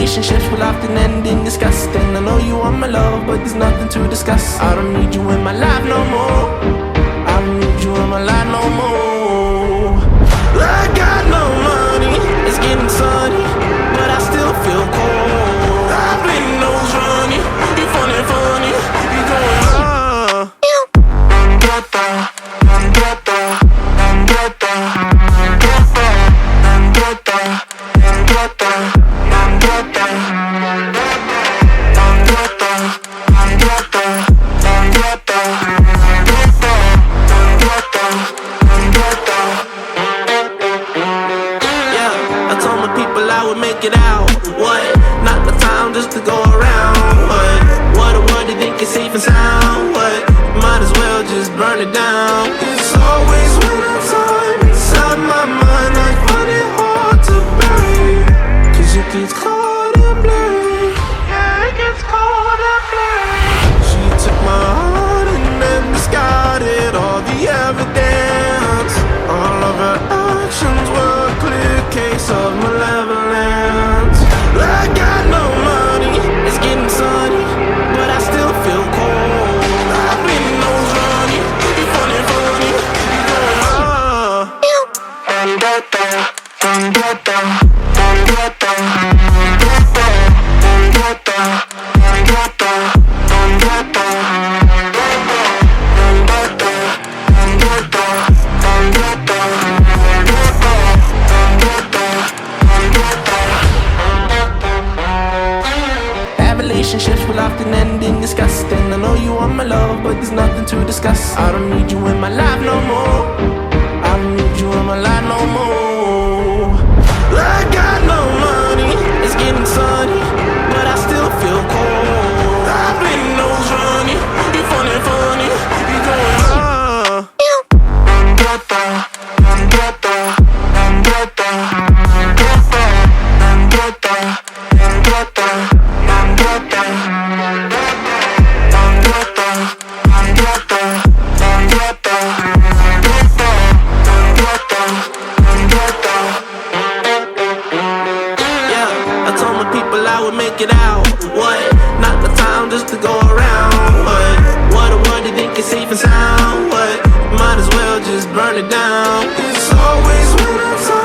Relationships will often end in disgusting. I know you want my love, but there's nothing to discuss. I don't need you in my life no more. I don't need you in my life no more. I got no money, it's getting sunny, but I still feel cold. I've been nose running, you funny, you going it out, what? Not the time just to go around, what a word you think is safe and sound, what? Might as well just burn it down. It's always winter time inside my mind. I find it hard to bear, cause it gets cold and blurry. Yeah, it gets cold and blurry. She took my heart and then discarded all the evidence. All of her actions were a clear case of malevolence. I got no money, it's getting sunny, but I still feel cold. I've been nose running, you funny, you going Relationships will often end in disgusting. I know you want my love, but there's nothing to discuss. I don't need you in my life no more. I don't need you in my life no more. I got no money, it's getting sunny, but I still feel cold. I've been nose running, you funny, you going make it out, what? Not the time just to go around, what a word you think is safe and sound, what? Might as well just burn it down. It's always winter time.